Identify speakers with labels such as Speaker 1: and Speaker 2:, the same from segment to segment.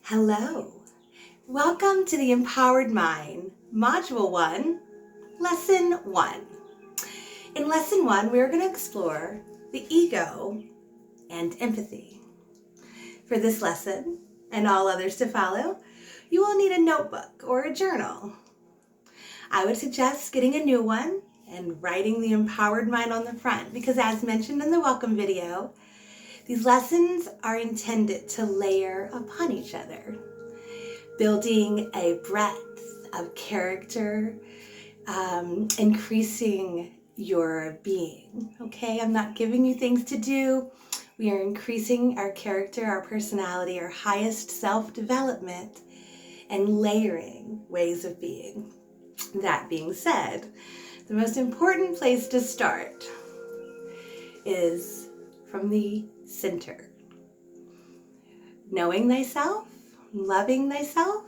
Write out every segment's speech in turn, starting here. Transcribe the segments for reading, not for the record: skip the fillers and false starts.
Speaker 1: Hello, welcome to the Empowered Mind, Module 1, Lesson 1. In Lesson 1, we're going to explore the ego and empathy. For this lesson, and all others to follow, you will need a notebook or a journal. I would suggest getting a new one and writing the Empowered Mind on the front because, as mentioned in the welcome video, these lessons are intended to layer upon each other, building a breadth of character, increasing your being, okay? I'm not giving you things to do. We are increasing our character, our personality, our highest self-development, and layering ways of being. That being said, the most important place to start is from the center. Knowing thyself, loving thyself,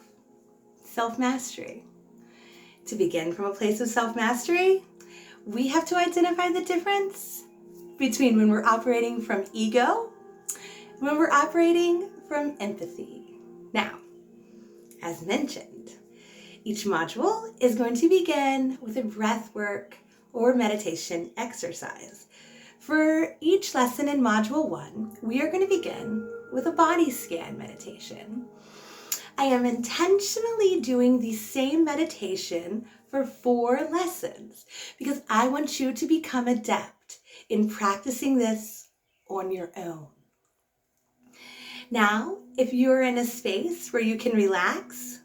Speaker 1: self-mastery. To begin from a place of self-mastery, we have to identify the difference between when we're operating from ego and when we're operating from empathy. Now, as mentioned, each module is going to begin with a breath work or meditation exercise. For each lesson in Module 1, we are going to begin with a body scan meditation. I am intentionally doing the same meditation for 4 lessons because I want you to become adept in practicing this on your own. Now, if you're in a space where you can relax,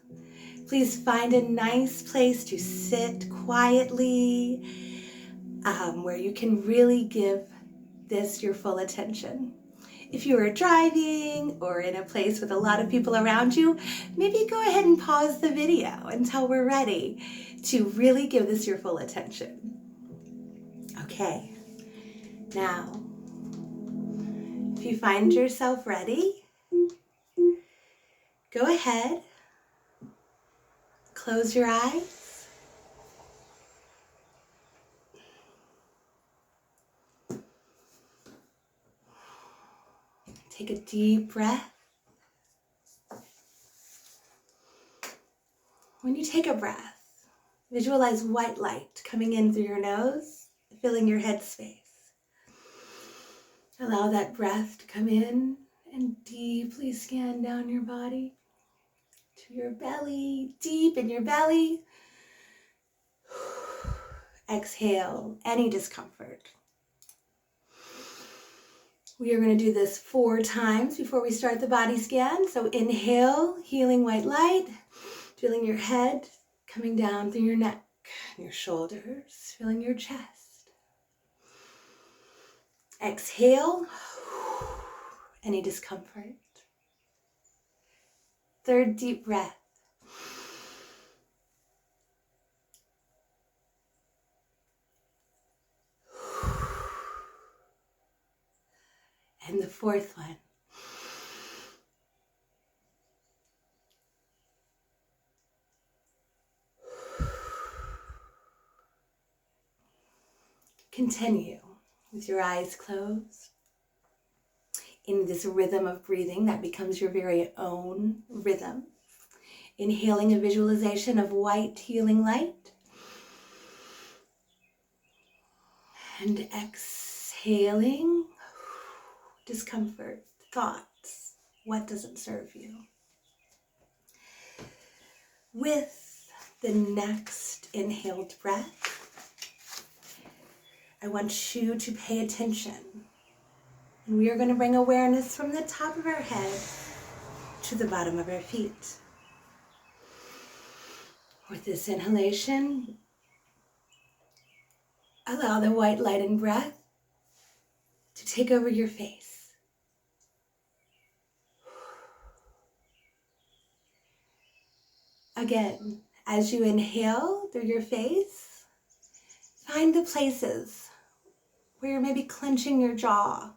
Speaker 1: please find a nice place to sit quietly, where you can really give this your full attention. If you are driving or in a place with a lot of people around you, maybe go ahead and pause the video until we're ready to really give this your full attention. Okay, now, if you find yourself ready, go ahead, close your eyes. Take a deep breath. When you take a breath, visualize white light coming in through your nose, filling your head space. Allow that breath to come in and deeply scan down your body to your belly, deep in your belly. Exhale any discomfort. We are going to do this 4 times before we start the body scan. So inhale, healing white light, feeling your head coming down through your neck, your shoulders, feeling your chest. Exhale, any discomfort. 3rd deep breath. And the 4th one. Continue with your eyes closed in this rhythm of breathing that becomes your very own rhythm. Inhaling a visualization of white healing light. And exhaling discomfort, thoughts, what doesn't serve you. With the next inhaled breath, I want you to pay attention. And we are going to bring awareness from the top of our head to the bottom of our feet. With this inhalation, allow the white light and breath to take over your face. Again, as you inhale through your face, find the places where you're maybe clenching your jaw,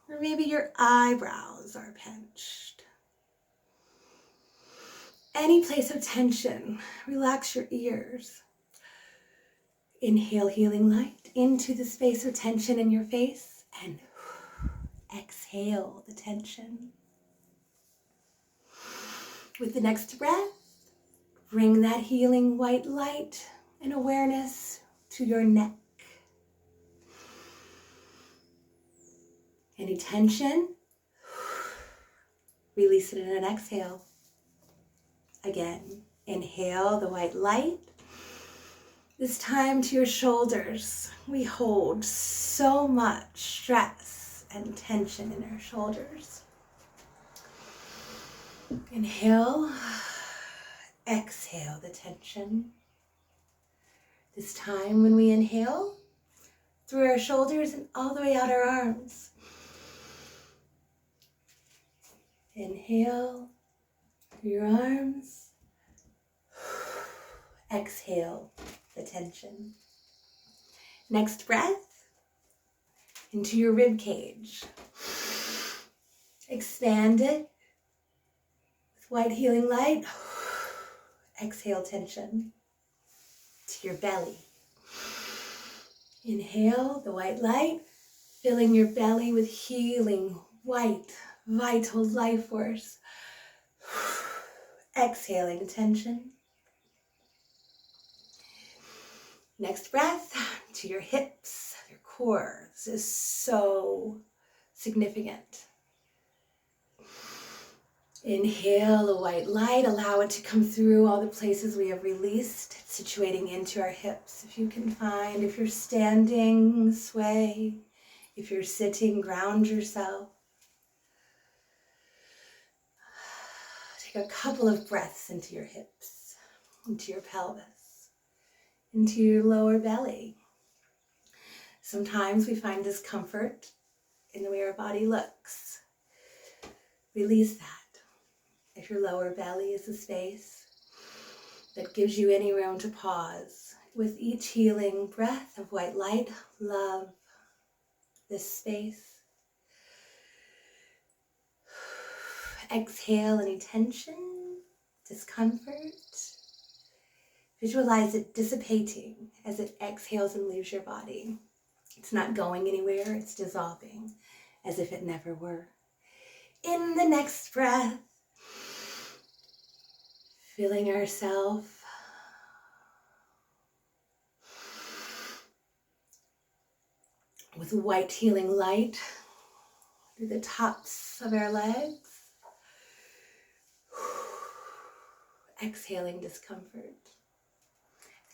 Speaker 1: or maybe your eyebrows are pinched. Any place of tension, relax your ears. Inhale healing light into the space of tension in your face and exhale the tension. With the next breath, bring that healing white light and awareness to your neck. Any tension, release it in an exhale. Again, inhale the white light. This time to your shoulders. We hold so much stress and tension in our shoulders. Inhale, exhale the tension. This time when we inhale, through our shoulders and all the way out our arms. Inhale through your arms. Exhale the tension. Next breath, into your rib cage. Expand it with white healing light. Exhale tension to your belly. Inhale the white light, filling your belly with healing, white, vital life force. Exhaling tension. Next breath to your hips, your core. This is so significant. Inhale the white light, allow it to come through all the places we have released, situating into our hips. If you can find, if you're standing, sway. If you're sitting, ground yourself. Take a couple of breaths into your hips, into your pelvis, into your lower belly. Sometimes we find discomfort in the way our body looks. Release that. If your lower belly is a space that gives you any room to pause, with each healing breath of white light, love this space. Exhale any tension, discomfort. Visualize it dissipating as it exhales and leaves your body. It's not going anywhere, it's dissolving as if it never were. In the next breath, filling ourselves with white healing light through the tops of our legs. Exhaling discomfort.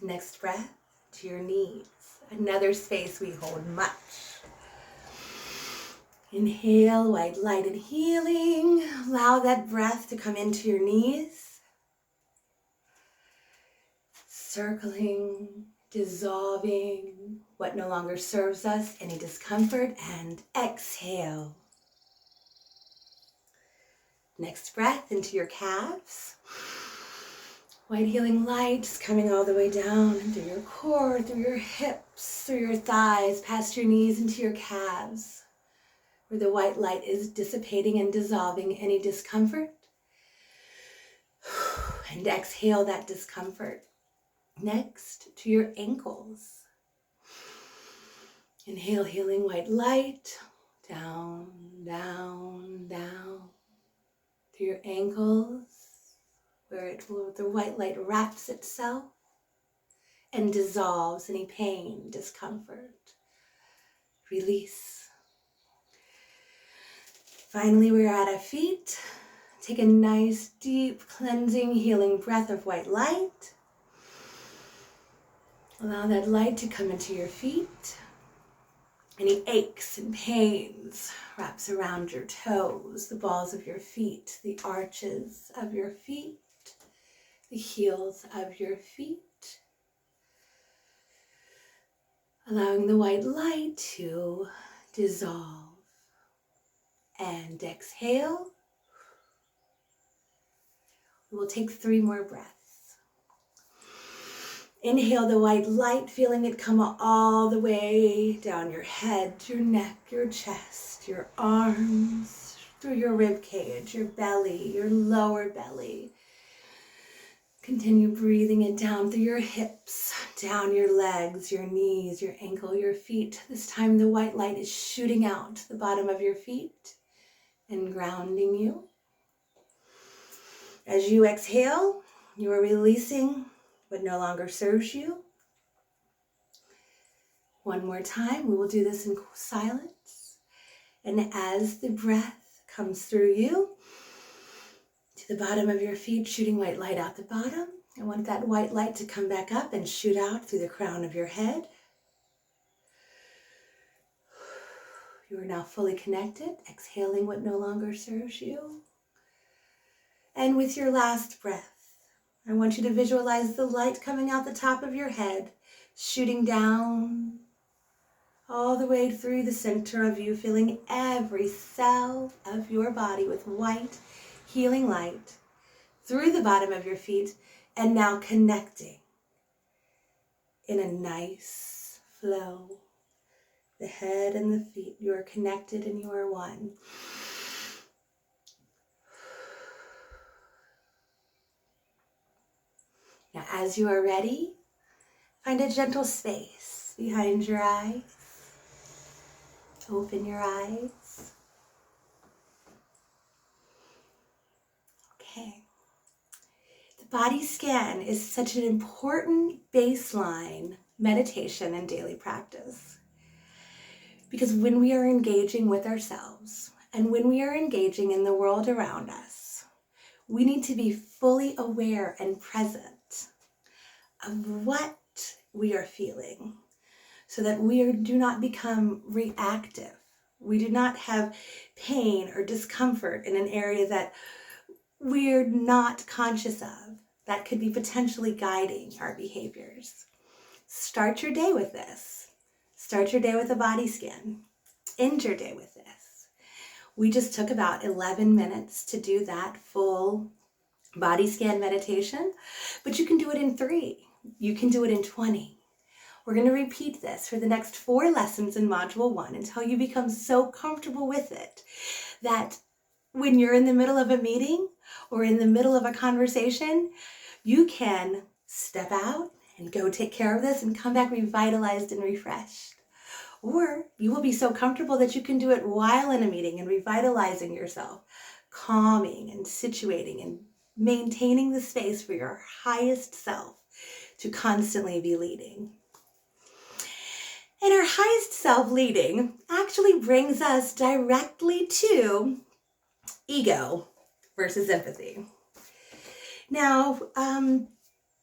Speaker 1: Next breath to your knees. Another space we hold much. Inhale, white light and healing. Allow that breath to come into your knees. Circling, dissolving what no longer serves us, any discomfort, and exhale. Next breath into your calves. White healing light is coming all the way down through your core, through your hips, through your thighs, past your knees into your calves, where the white light is dissipating and dissolving any discomfort. And exhale that discomfort. Next, to your ankles. Inhale, healing white light, down, down, down, to your ankles, where the white light wraps itself and dissolves any pain, discomfort. Release. Finally, we're at our feet. Take a nice, deep, cleansing, healing breath of white light. Allow that light to come into your feet. Any aches and pains wraps around your toes, the balls of your feet, the arches of your feet, the heels of your feet. Allowing the white light to dissolve. And exhale. We'll take 3 more breaths. Inhale the white light, feeling it come all the way down your head, your neck, your chest, your arms, through your rib cage, your belly, your lower belly. Continue breathing it down through your hips, down your legs, your knees, your ankle, your feet. This time the white light is shooting out the bottom of your feet and grounding you. As you exhale, you are releasing what no longer serves you. One more time, we will do this in silence. And as the breath comes through you, to the bottom of your feet, shooting white light out the bottom. I want that white light to come back up and shoot out through the crown of your head. You are now fully connected, exhaling what no longer serves you. And with your last breath, I want you to visualize the light coming out the top of your head, shooting down all the way through the center of you, filling every cell of your body with white, healing light, through the bottom of your feet, and now connecting in a nice flow. The head and the feet, you are connected and you are one. Now, as you are ready, find a gentle space behind your eyes. Open your eyes. Okay. The body scan is such an important baseline meditation and daily practice. Because when we are engaging with ourselves and when we are engaging in the world around us, we need to be fully aware and present of what we are feeling so that we do not become reactive. We do not have pain or discomfort in an area that we're not conscious of that could be potentially guiding our behaviors. Start your day with this. Start your day with a body scan. End your day with this. We just took about 11 minutes to do that full body scan meditation, but you can do it in 3. You can do it in 20. We're going to repeat this for the next 4 lessons in Module 1 until you become so comfortable with it that when you're in the middle of a meeting or in the middle of a conversation, you can step out and go take care of this and come back revitalized and refreshed. Or you will be so comfortable that you can do it while in a meeting and revitalizing yourself, calming and situating and maintaining the space for your highest self to constantly be leading. And our highest self leading actually brings us directly to ego versus empathy. Now,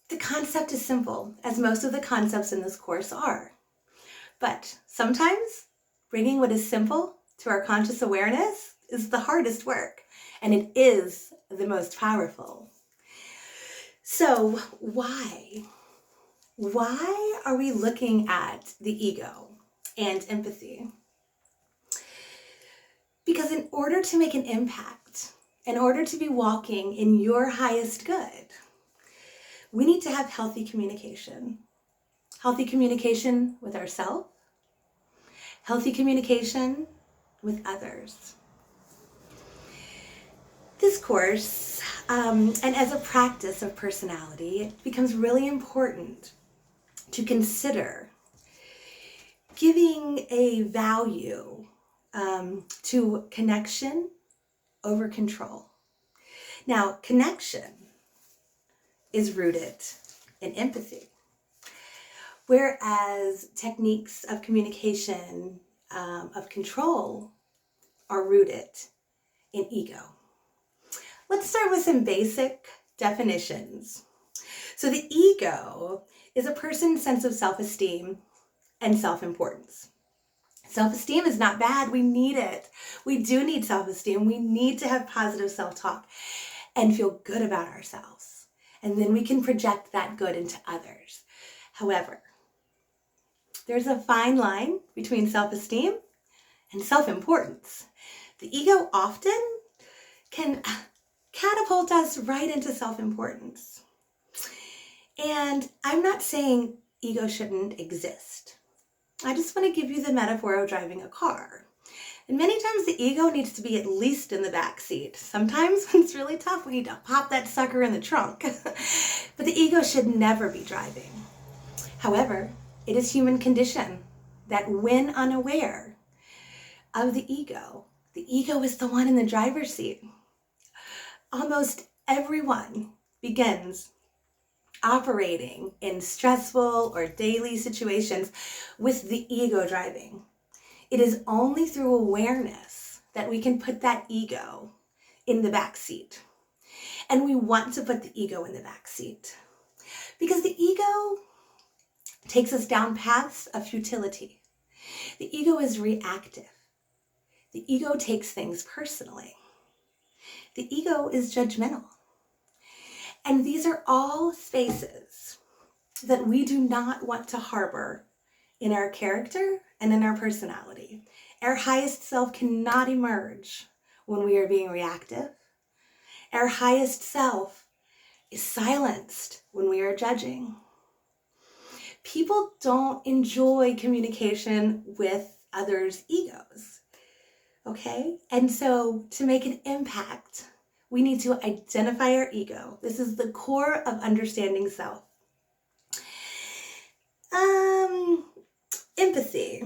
Speaker 1: the concept is simple, as most of the concepts in this course are. But sometimes bringing what is simple to our conscious awareness is the hardest work, and it is the most powerful. So why? Why are we looking at the ego and empathy? Because in order to make an impact, in order to be walking in your highest good, we need to have healthy communication. Healthy communication with ourselves, healthy communication with others. This course, and as a practice of personality, it becomes really important to consider giving a value to connection over control. Now, connection is rooted in empathy, whereas techniques of communication, of control, are rooted in ego. Let's start with some basic definitions. So the ego is a person's sense of self-esteem and self-importance. Self-esteem is not bad. We need it. We do need self-esteem. We need to have positive self-talk and feel good about ourselves. And then we can project that good into others. However, there's a fine line between self-esteem and self-importance. The ego often can catapult us right into self-importance. And I'm not saying ego shouldn't exist. I just want to give you the metaphor of driving a car. And many times the ego needs to be at least in the back seat. Sometimes when it's really tough, we need to pop that sucker in the trunk. But the ego should never be driving. However, it is human condition that when unaware of the ego is the one in the driver's seat. Almost Everyone begins operating in stressful or daily situations with the ego driving. It is only through awareness that we can put that ego in the back seat. And we want to put the ego in the back seat because the ego takes us down paths of futility. The ego is reactive. The ego takes things personally. The ego is judgmental. And these are all spaces that we do not want to harbor in our character and in our personality. Our highest self cannot emerge when we are being reactive. Our highest self is silenced when we are judging. People don't enjoy communication with others' egos, okay? And so to make an impact, we need to identify our ego. This is the core of understanding self. Empathy.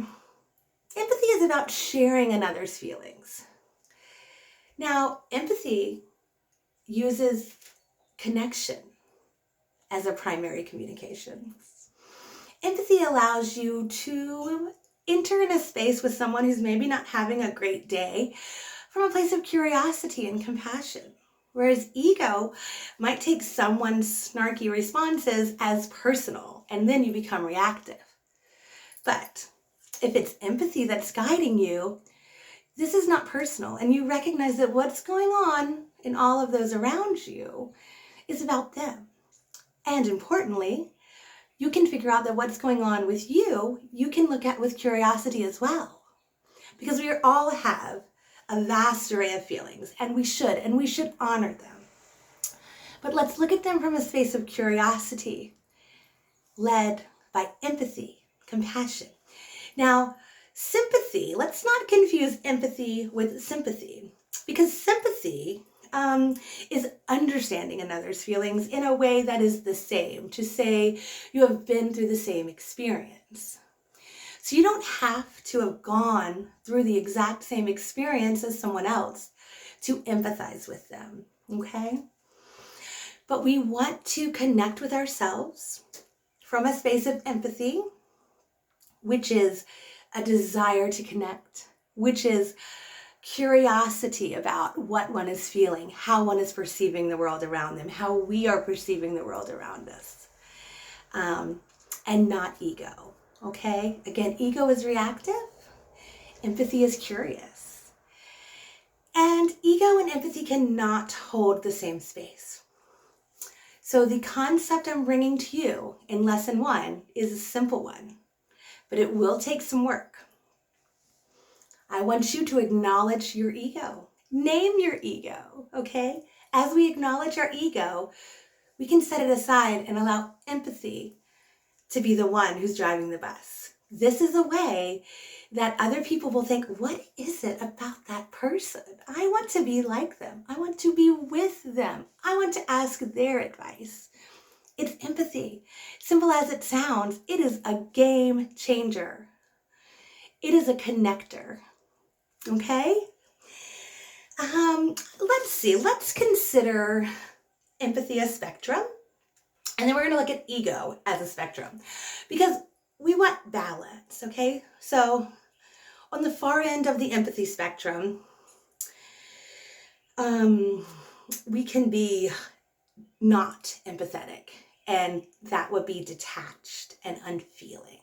Speaker 1: Empathy is about sharing another's feelings. Now, empathy uses connection as a primary communication. Empathy allows you to enter in a space with someone who's maybe not having a great day from a place of curiosity and compassion. Whereas ego might take someone's snarky responses as personal, and then you become reactive. But if it's empathy that's guiding you, this is not personal, and you recognize that what's going on in all of those around you is about them. And importantly, you can figure out that what's going on with you, you can look at with curiosity as well. Because we all have a vast array of feelings, and we should honor them. But let's look at them from a space of curiosity, led by empathy, compassion. Now, sympathy, let's not confuse empathy with sympathy, because sympathy is understanding another's feelings in a way that is the same, to say you have been through the same experience. So you don't have to have gone through the exact same experience as someone else to empathize with them, okay? But we want to connect with ourselves from a space of empathy, which is a desire to connect, which is curiosity about what one is feeling, how one is perceiving the world around them, how we are perceiving the world around us, and not ego, okay? Again, ego is reactive, empathy is curious. And ego and empathy cannot hold the same space. So the concept I'm bringing to you in lesson 1 is a simple one, but it will take some work. I want you to acknowledge your ego. Name your ego, okay? As we acknowledge our ego, we can set it aside and allow empathy to be the one who's driving the bus. This is a way that other people will think, what is it about that person? I want to be like them. I want to be with them. I want to ask their advice. It's empathy. Simple as it sounds, it is a game changer. It is a connector. Okay? Let's see. Let's consider empathy a spectrum. And then we're going to look at ego as a spectrum. Because we want balance, okay? So on the far end of the empathy spectrum, we can be not empathetic. And that would be detached and unfeeling.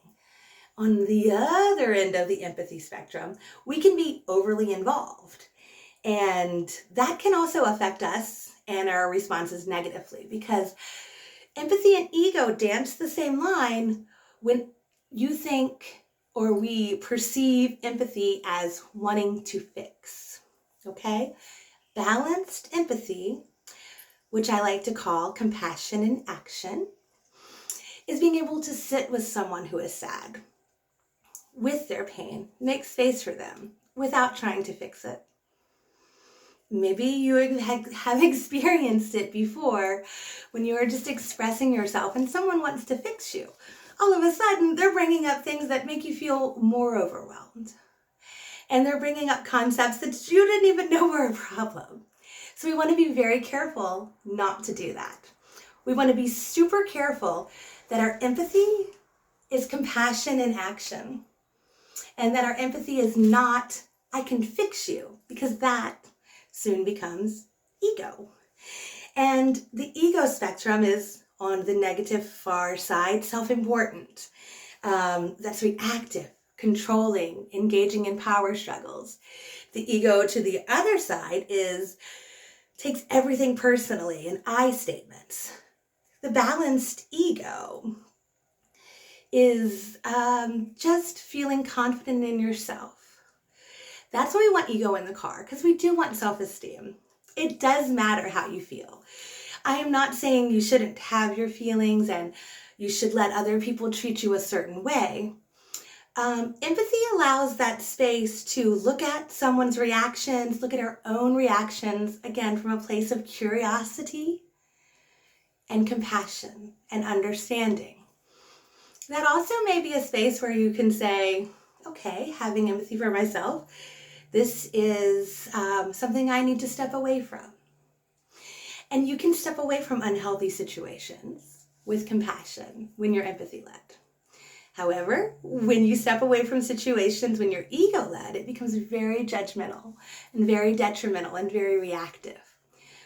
Speaker 1: On the other end of the empathy spectrum, we can be overly involved. And that can also affect us and our responses negatively, because empathy and ego dance the same line when you think or we perceive empathy as wanting to fix, okay? Balanced empathy, which I like to call compassion in action, is being able to sit with someone who is sad, with their pain, make space for them without trying to fix it. Maybe you have experienced it before when you are just expressing yourself and someone wants to fix you. All of a sudden, they're bringing up things that make you feel more overwhelmed. And they're bringing up concepts that you didn't even know were a problem. So we want to be very careful not to do that. We want to be super careful that our empathy is compassion in action, and that our empathy is not, I can fix you, because that soon becomes ego. And the ego spectrum is on the negative far side, self-important. That's reactive, controlling, engaging in power struggles. The ego to the other side takes everything personally and I statements. The balanced ego is just feeling confident in yourself. That's why we want ego in the car, because we do want self-esteem. It does matter how you feel. I am not saying you shouldn't have your feelings and you should let other people treat you a certain way. Empathy allows that space to look at someone's reactions, look at our own reactions, again, from a place of curiosity and compassion and understanding. That also may be a space where you can say, okay, having empathy for myself, this is something I need to step away from. And you can step away from unhealthy situations with compassion when you're empathy-led. However, when you step away from situations when you're ego-led, it becomes very judgmental and very detrimental and very reactive.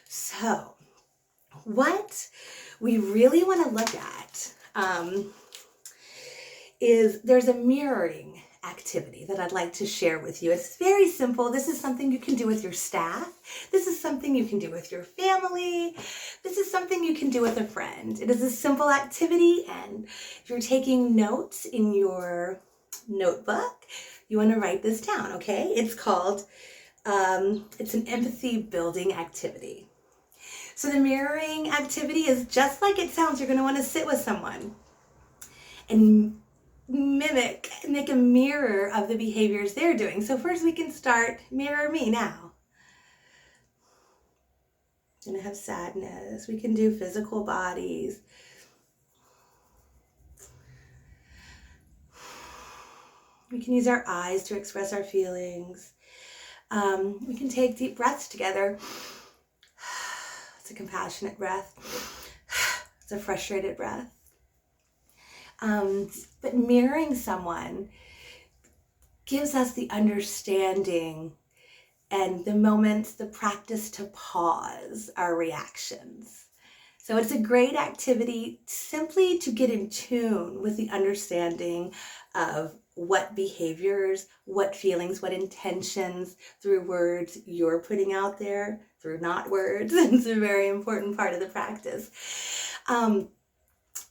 Speaker 1: So, what we really want to look at is there's a mirroring activity that I'd like to share with you. It's very simple. This is something you can do with your staff. This is something you can do with your family. This is something you can do with a friend. It is a simple activity, and if you're taking notes in your notebook, you want to write this down, okay? It's called, it's an empathy building activity. So the mirroring activity is just like it sounds. You're going to want to sit with someone and make a mirror of the behaviors they're doing. So first we can start, mirror me now. I'm gonna have sadness. We can do physical bodies. We can use our eyes to express our feelings. We can take deep breaths together. It's a compassionate breath. It's a frustrated breath. But mirroring someone gives us the understanding and the moments, the practice to pause our reactions. So it's a great activity simply to get in tune with the understanding of what behaviors, what feelings, what intentions through words you're putting out there, through not words. It's a very important part of the practice.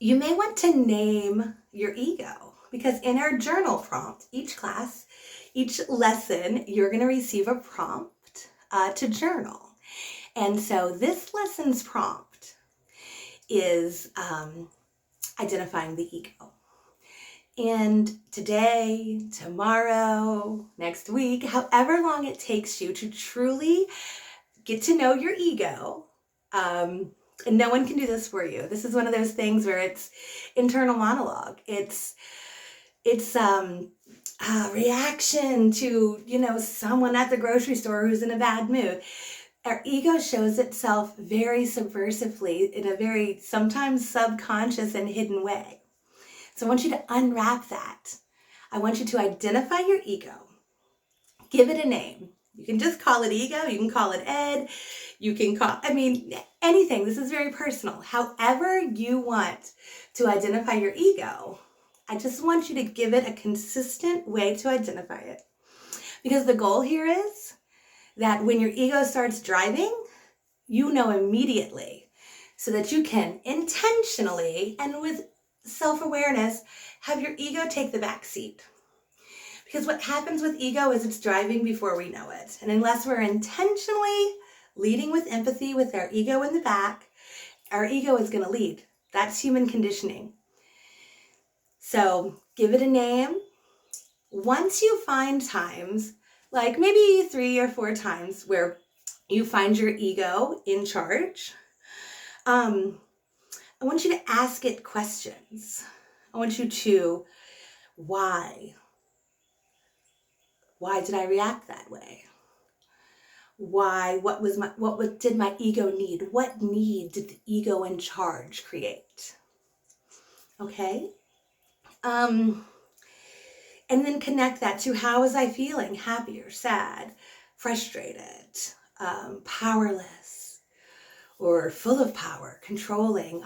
Speaker 1: You may want to name your ego, because in our journal prompt, each class, each lesson, you're going to receive a prompt to journal. And so this lesson's prompt is identifying the ego. And today, tomorrow, next week, however long it takes you to truly get to know your ego, and no one can do this for you. This is one of those things where it's internal monologue. It's reaction to, someone at the grocery store who's in a bad mood. Our ego shows itself very subversively in a very sometimes subconscious and hidden way. So I want you to unwrap that. I want you to identify your ego. Give it a name. You can just call it ego. You can call it Ed. You can call, anything. This is very personal. However you want to identify your ego, I just want you to give it a consistent way to identify it. Because the goal here is that when your ego starts driving, you know immediately, so that you can intentionally and with self-awareness have your ego take the back seat. Because what happens with ego is it's driving before we know it. And unless we're intentionally leading with empathy with our ego in the back, our ego is going to lead. That's human conditioning. So give it a name. Once you find times, like maybe 3 or 4 times where you find your ego in charge, I want you to ask it questions. I want you to, why? Why did I react that way? Why? Did my ego need? What need did the ego in charge create? Okay. And then connect that to how was I feeling? Happy or sad, frustrated, powerless, or full of power, controlling.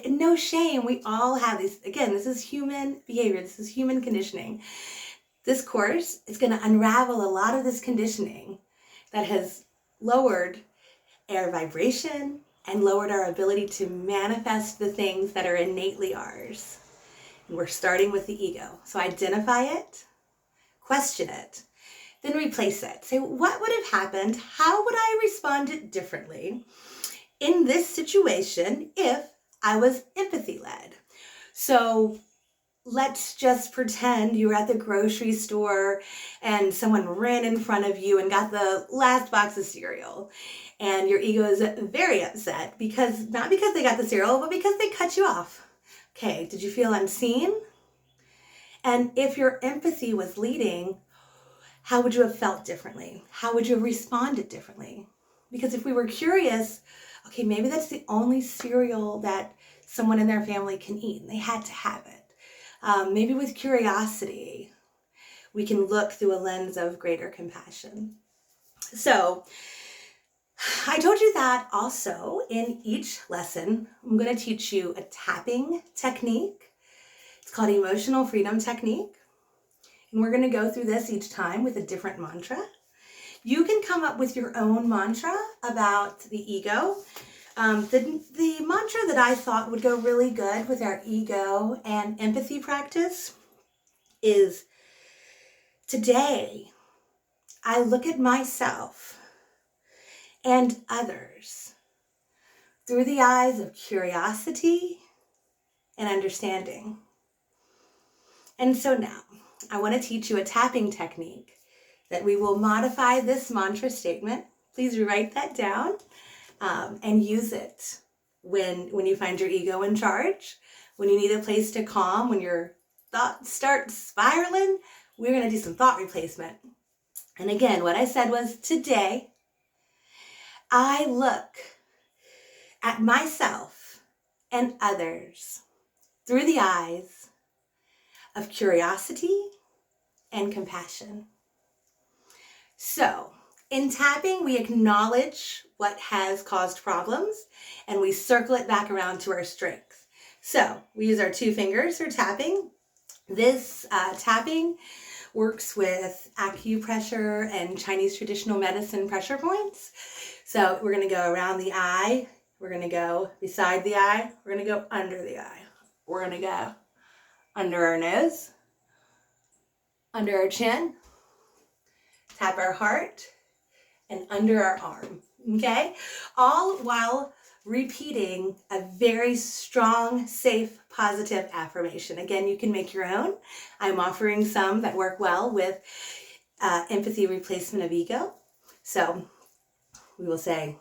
Speaker 1: No shame. We all have these. Again, this is human behavior. This is human conditioning. This course is going to unravel a lot of this conditioning that has lowered our vibration and lowered our ability to manifest the things that are innately ours. And we're starting with the ego. So identify it, question it, then replace it. Say, what would have happened? How would I respond it differently in this situation if I was empathy led? So let's just pretend you were at the grocery store and someone ran in front of you and got the last box of cereal. And your ego is very upset not because they got the cereal, but because they cut you off. Okay, did you feel unseen? And if your empathy was leading, how would you have felt differently? How would you have responded differently? Because if we were curious, okay, maybe that's the only cereal that someone in their family can eat and they had to have it. Maybe with curiosity, we can look through a lens of greater compassion. So I told you that also in each lesson, I'm going to teach you a tapping technique. It's called Emotional Freedom Technique. And we're going to go through this each time with a different mantra. You can come up with your own mantra about the ego. The mantra that I thought would go really good with our ego and empathy practice is, today, I look at myself and others through the eyes of curiosity and understanding. And so now, I want to teach you a tapping technique that we will modify this mantra statement. Please write that down. And use it when you find your ego in charge, when you need a place to calm, when your thoughts start spiraling. We're going to do some thought replacement. And again, what I said was, today, I look at myself and others through the eyes of curiosity and compassion. So, in tapping, we acknowledge what has caused problems and we circle it back around to our strength. So we use our 2 fingers for tapping. This tapping works with acupressure and Chinese traditional medicine pressure points. So we're going to go around the eye. We're going to go beside the eye. We're going to go under the eye. We're going to go under our nose, under our chin, tap our heart, and under our arm, okay? All while repeating a very strong, safe, positive affirmation. Again, you can make your own. I'm offering some that work well with empathy replacement of ego. So we will say,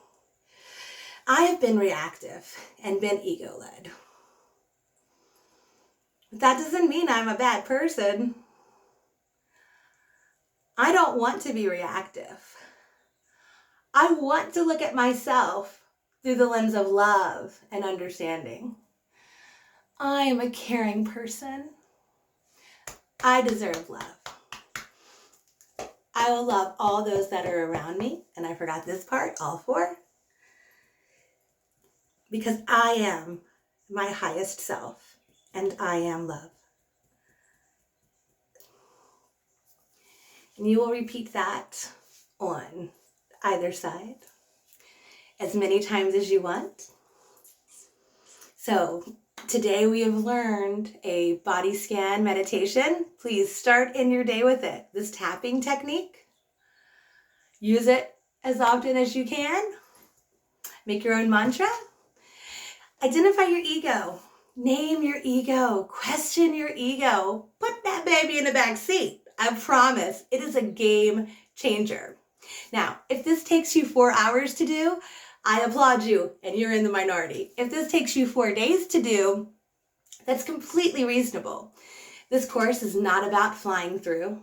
Speaker 1: I have been reactive and been ego-led. But that doesn't mean I'm a bad person. I don't want to be reactive. I want to look at myself through the lens of love and understanding. I am a caring person. I deserve love. I will love all those that are around me. And I forgot this part, all 4. Because I am my highest self and I am love. And you will repeat that on either side as many times as you want. So today we have learned a body scan meditation. Please start in your day with it. This tapping technique, use it as often as you can. Make your own mantra. Identify your ego. Name your ego. Question your ego. Put that baby in the back seat. I promise it is a game changer. Now, if this takes you 4 hours to do, I applaud you and you're in the minority. If this takes you 4 days to do, that's completely reasonable. This course is not about flying through.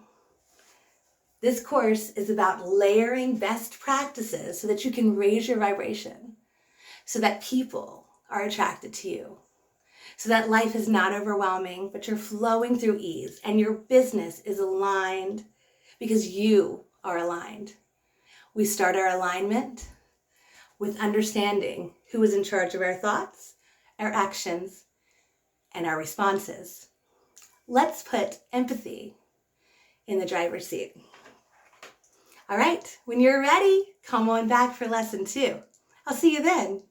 Speaker 1: This course is about layering best practices so that you can raise your vibration, so that people are attracted to you, so that life is not overwhelming, but you're flowing through ease and your business is aligned because you are aligned. We start our alignment with understanding who is in charge of our thoughts, our actions, and our responses. Let's put empathy in the driver's seat. All right, when you're ready, come on back for lesson 2. I'll see you then.